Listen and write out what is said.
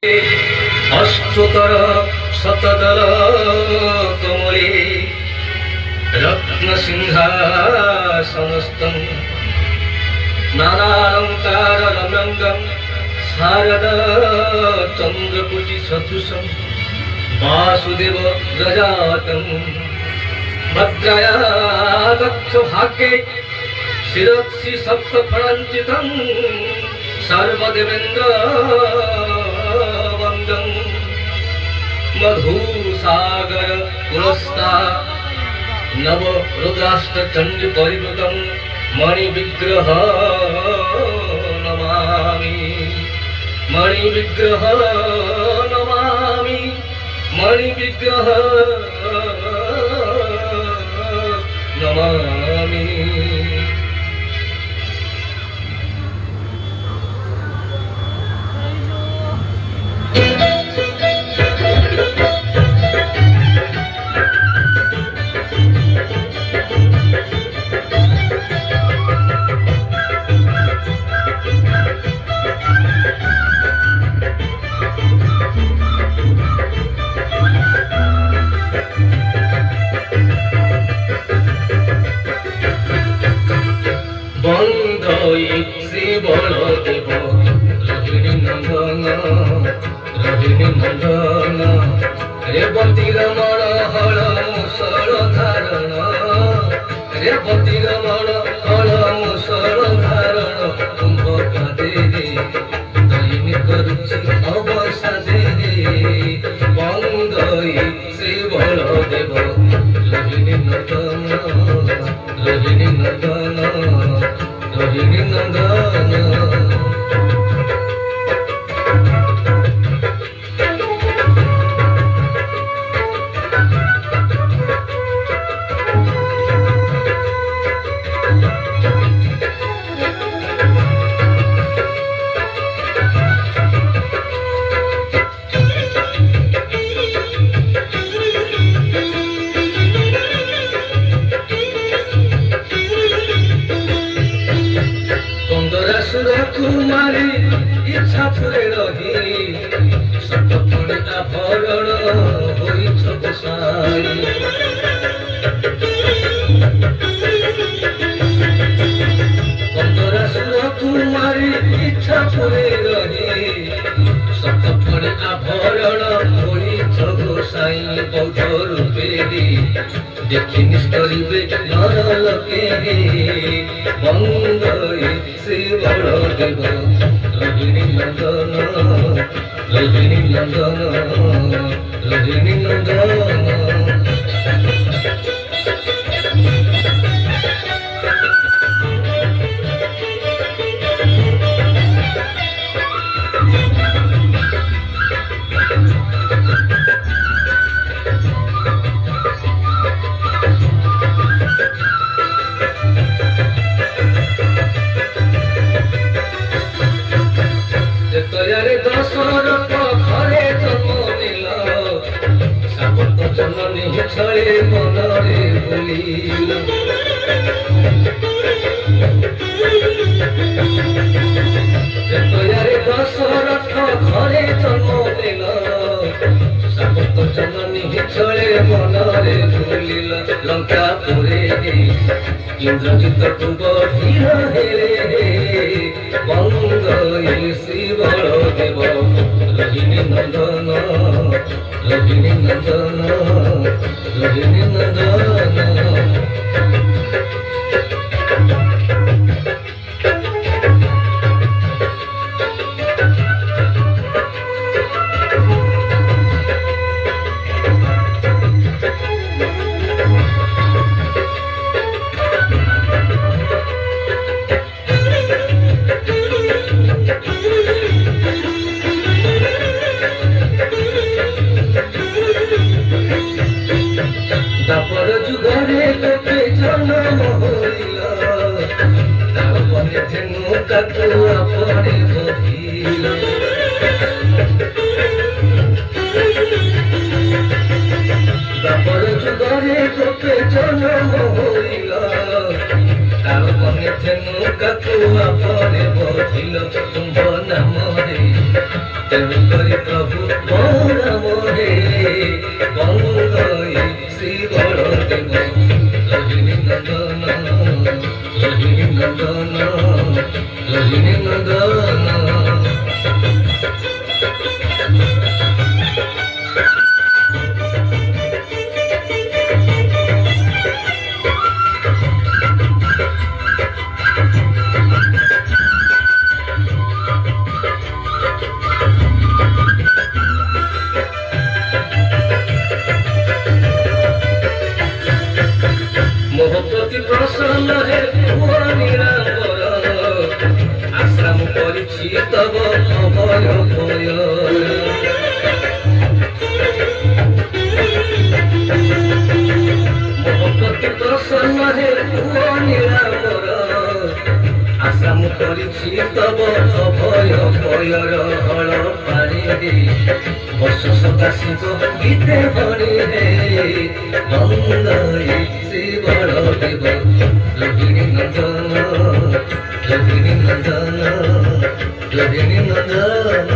अष्टोत्तर शतदल कमले रत्नसिंहासनस्थं नानालंकार रम्यंगं शारद चंद्रकुटिसदृशं वासुदेव रजातं भद्रया दक्षभागे शिरसि सप्तफलाञ्चितं सर्वदेवेन्द्र मधुसागर पुरस्ता नव रुद्राष्ट चंडी परिवृतम मणि विग्रह नमामि मणि विग्रह नमामि मणि विग्रह नमामि। श्री बलदेव रोहिणी नंदन रेवती रमण हल मुसल धारण रेवती रमण हल मुसल धारण कुंभ पादे दैनी करुछि अवसादे बंदई श्री बलदेव रोहिणी नंदन रोहिणी नंदन रोहिणी नंदन। कुमारी इच्छा फुले रही सतपुणी आभरण होइछ गोसाई कंदरासुर कुमारी इच्छा फुले रही सतपुणी आभरण होइछ गोसाई बौद्ध रूपे देखि निस्तरिबे नर लोके बंदई श्री बलदेव रोहिणी नंदन रोहिणी नंदन रोहिणी नंदन। दशरथ घरे जन्म नेल सापत जननी छळे मनरे बोलिल जेतयारे दशरथ घरे जन्म नेल सापत जननी छळे मनरे बोलिल लंकापुरे इंद्रजित खूब धीर हेरे बंदई श्री बलदेव रोहिणी नंदन रोहिणी नंदन रोहिणी नंदन। दापर जुगरे लोके जन्म होइला तापने धेनु काकु अपने बधिला दापर जुगरे लोके जन्म होइला तापने धेनु काकु अपने बधिला तुम्भ नाम रे तेणु करी प्रभु मोरा मोहे बंदई श्री बलदेव रजनी नंदन रजनी नंदन रजनी नंदन मोहपति प्रसन्न हे निरांबर आश्रम करिछि तब अभय भय मोहपति प्रसन्न हे निरांबर आश्रम करिछि तब अभय भयर हल पानी दे वर्ष सदाशिव गीते बणी हे बंदई श्री बलदेव रजनी नंदन रजनी नंदन रजनी नंदन